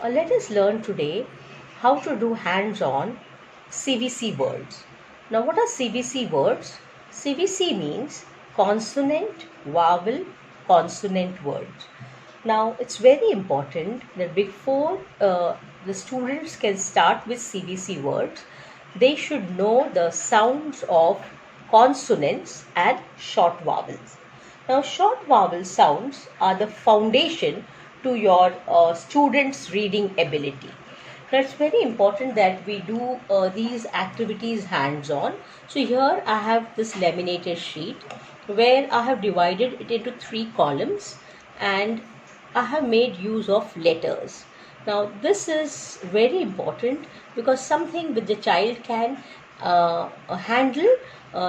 Let us learn today how to do hands-on CVC words. Now, what are CVC words? CVC means consonant, vowel, consonant words. Now, it's very important that before the students can start with CVC words, they should know the sounds of consonants and short vowels. Now, short vowel sounds are the foundation to your students' reading ability. Now, it's very important that we do these activities hands-on. So here I have this laminated sheet where I have divided it into 3 columns and I have made use of letters. Now, this is very important because something which the child can handle.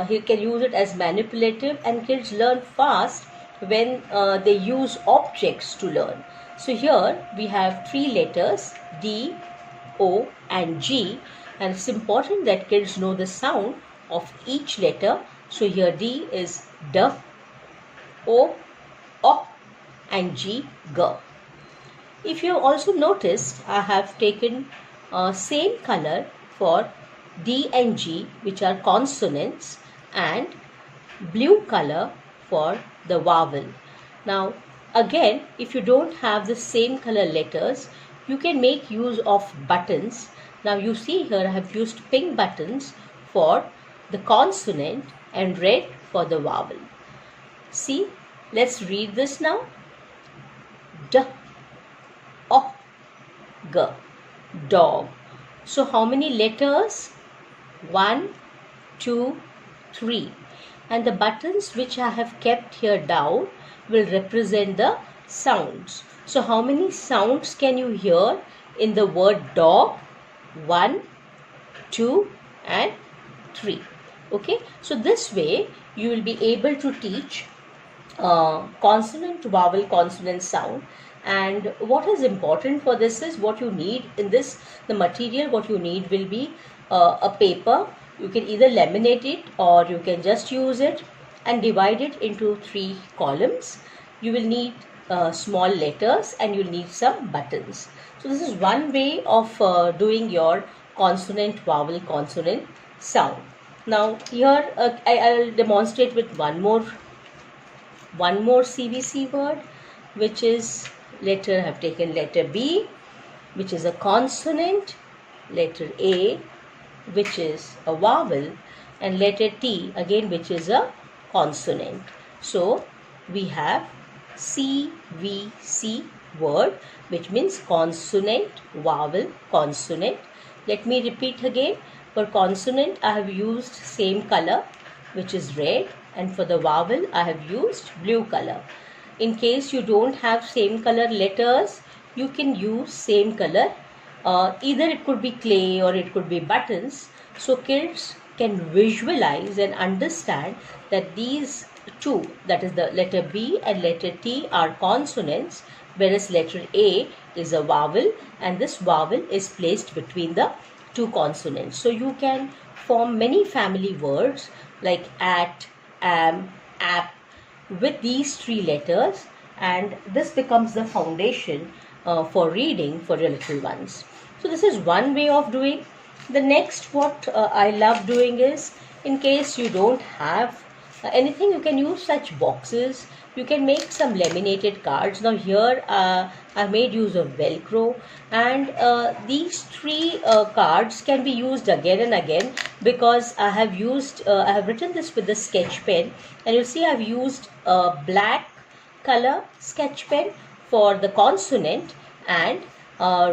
He can use it as manipulative, and kids learn fast when they use objects to learn. So here we have 3 letters D, O and G, and it's important that kids know the sound of each letter. So here D is D, O, and G, G. If you also noticed, I have taken same color for D and G, which are consonants, and blue color for the vowel. Now again, if you don't have the same color letters, you can make use of buttons. Now you see here I have used pink buttons for the consonant and red for the vowel. See, let's read this now. D, O, G, dog. So how many letters? 1, 2, 3. And the buttons which I have kept here down will represent the sounds. So how many sounds can you hear in the word dog? 1, 2 and 3. Okay, so this way you will be able to teach consonant, vowel, consonant sound. And what is important for this is what you need in this, the material what you need will be a paper. You can either laminate it or you can just use it and divide it into 3 columns. You will need small letters and you'll need some buttons. So this is one way of doing your consonant, vowel, consonant sound. Now here I'll demonstrate with one more CVC word, which is letter. I have taken letter B, which is a consonant, letter A, which is a vowel, and letter T again, which is a consonant. So we have CVC word, which means consonant, vowel, consonant. Let me repeat again. For consonant I have used same color, which is red, and for the vowel I have used blue color. In case you don't have same color letters, you can use same color. Either it could be clay or it could be buttons. So kids can visualize and understand that these 2, that is the letter B and letter T, are consonants, whereas letter A is a vowel, and this vowel is placed between the 2 consonants. So you can form many family words like at, am, app with these 3 letters, and this becomes the foundation for reading for your little ones. So this is one way of doing. The next what I love doing is, in case you don't have anything, you can use such boxes. You can make some laminated cards. Now here I made use of Velcro, and these 3 cards can be used again and again because I have written this with the sketch pen, and you'll see I've used a black color sketch pen for the consonant and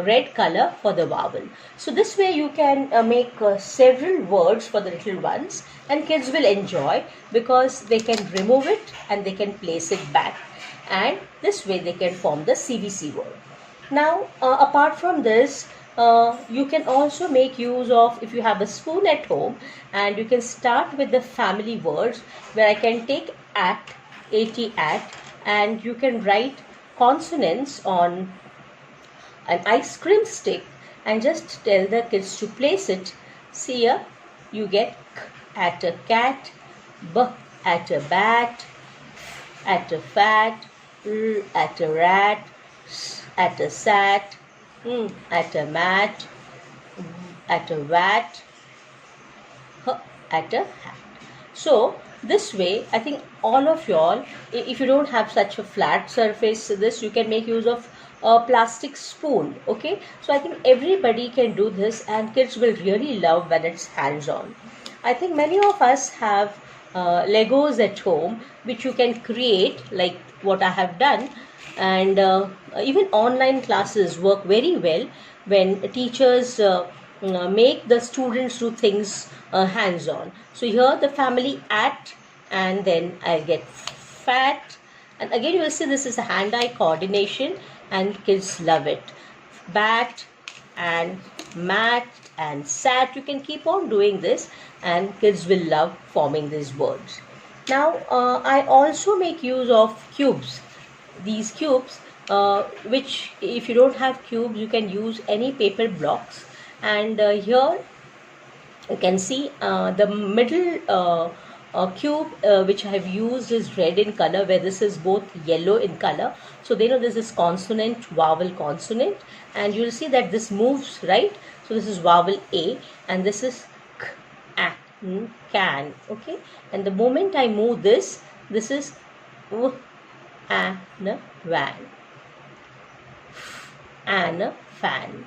red color for the vowel. So this way you can make several words for the little ones, and kids will enjoy because they can remove it and they can place it back, and this way they can form the CVC word. Now apart from this, you can also make use of, if you have a spoon at home, and you can start with the family words where I can take at, and you can write consonants on an ice cream stick and just tell the kids to place it. See here, you get K at a cat, B at a bat, at a fat, R at a rat, S at a sat, at a mat, at a vat, at a hat. So this way, I think all of y'all, if you don't have such a flat surface, this you can make use of a plastic spoon. Okay, so I think everybody can do this, and kids will really love when it's hands-on. I think many of us have Legos at home, which you can create, like what I have done, and even online classes work very well when teachers make the students do things hands-on. So here the family at, and then I'll get fat, and again you will see this is a hand-eye coordination, and kids love it. Bat and mat and sat, you can keep on doing this, and kids will love forming these words. Now I also make use of cubes. These cubes, which if you don't have cubes, you can use any paper blocks, and here you can see the middle cube which I have used is red in color, where this is both yellow in color. So they know this is consonant, vowel, consonant, and you will see that this moves, right? So this is vowel A, and this is k, a, n, can. Okay, and the moment I move this, this is w, a, n, van, an, fan,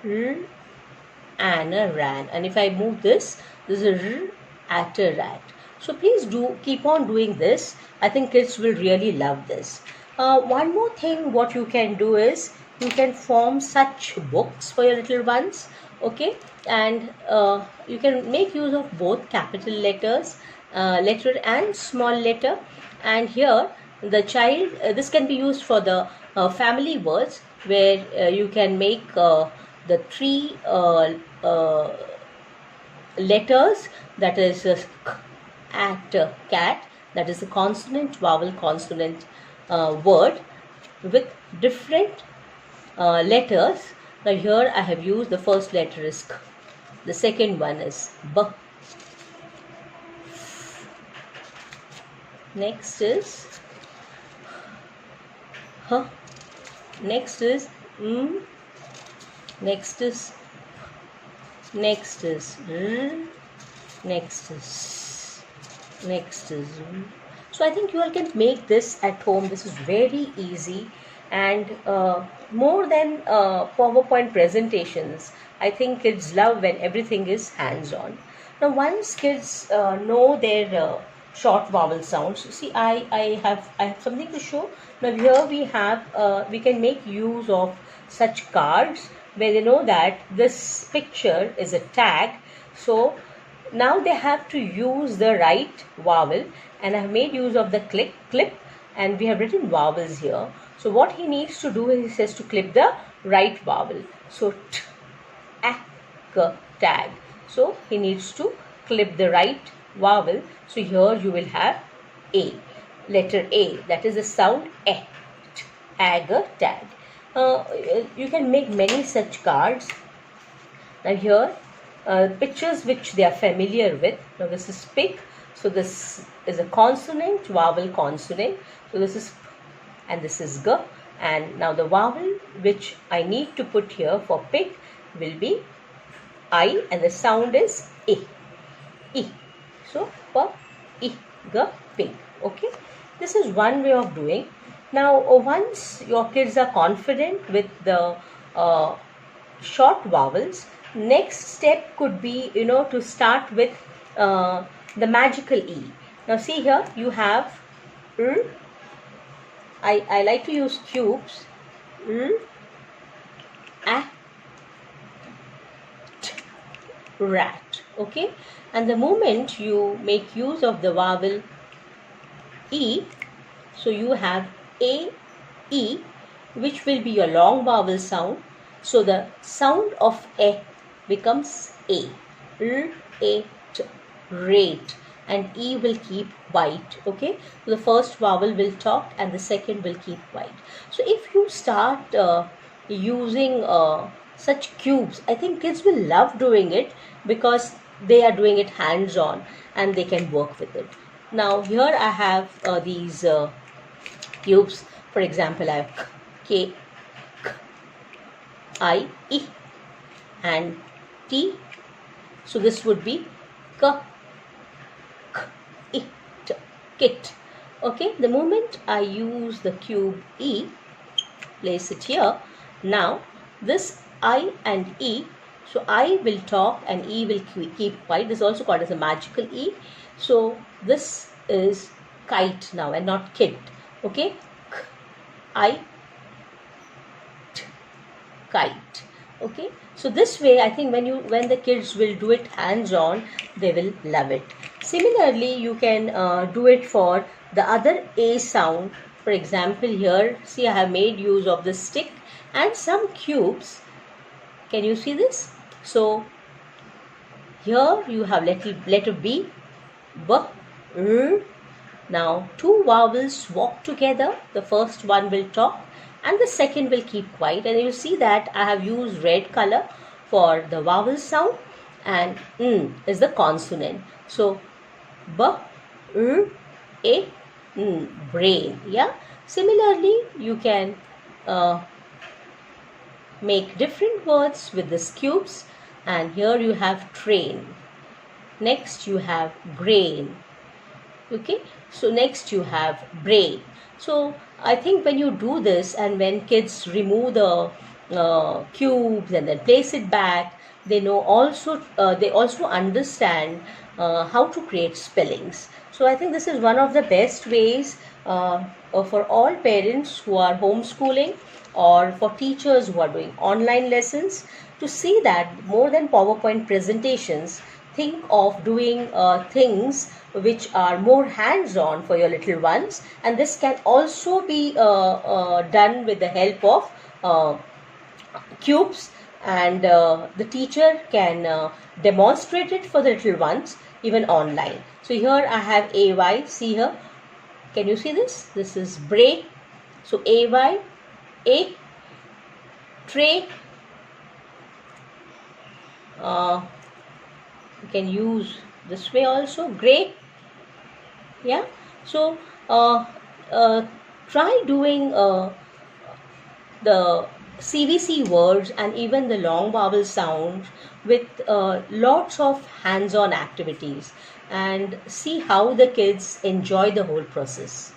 r, and a ran, and if I move this, this is r, at a rat. So please do keep on doing this. I think kids will really love this. One more thing what you can do is you can form such books for your little ones. Okay, and you can make use of both capital letters, letter and small letter, and here the child, this can be used for the family words, where you can make the three letters, that is k, at, cat, that is a consonant, vowel, consonant word with different letters. Now here I have used, the first letter is k, the second one is b, next is h, next is m, next is r, next is so I think you all can make this at home. This is very easy, and more than PowerPoint presentations, I think kids love when everything is hands-on. Now once kids know their short vowel sounds, see I have something to show. Now here we have we can make use of such cards where they know that this picture is a tag. So now they have to use the right vowel, and I have made use of the clip, and we have written vowels here. So what he needs to do is he says to clip the right vowel. So t, a, k, tag. So he needs to clip the right vowel. So here you will have A, letter A, that is the sound E, t, ag, tag. You can make many such cards. Now here pictures which they are familiar with. Now this is pig, so this is a consonant, vowel, consonant. So this is p, and this is g, and now the vowel which I need to put here for pig will be I, and the sound is E. So p, I, g, pig. Okay, this is one way of doing. Now once your kids are confident with the short vowels, next step could be, to start with the magical E. Now see here you have r, I like to use cubes, r, a, t, rat. Okay, and the moment you make use of the vowel E, so you have A, E, which will be your long vowel sound. So the sound of E becomes A, R, A, T, rate, and E will keep white. Okay, so the first vowel will talk and the second will keep white. So if you start using such cubes, I think kids will love doing it, because they are doing it hands-on and they can work with it. Now here I have these cubes. For example, I have K, K, I, I, and T. So this would be K, K, it, kit. Okay, the moment I use the cube E, place it here. Now this I and E, so I will talk and E will keep quiet. This is also called as a magical E. So this is kite now and not kit. Okay, K, I, T, kite. Okay, so this way I think when the kids will do it hands on, they will love it. Similarly, you can do it for the other A sound. For example, here see I have made use of the stick and some cubes. Can you see this? So here you have letter B, B, R. Now two vowels walk together. The first one will talk and the second will keep quiet, and you see that I have used red color for the vowel sound and is the consonant. So B, R, A, brain. Yeah. Similarly, you can make different words with these cubes, and here you have train. Next you have grain. Okay, so next you have brain. So I think when you do this and when kids remove the cubes and then place it back, they also understand how to create spellings. So I think this is one of the best ways for all parents who are homeschooling or for teachers who are doing online lessons to see that more than PowerPoint presentations, think of doing things which are more hands-on for your little ones, and this can also be done with the help of cubes, and the teacher can demonstrate it for the little ones even online. So here I have AY, see here, can you see this? This is break. So AY, A, tray, you can use this way also, gray. Yeah, so try doing the CVC words and even the long vowel sounds with lots of hands-on activities, and see how the kids enjoy the whole process.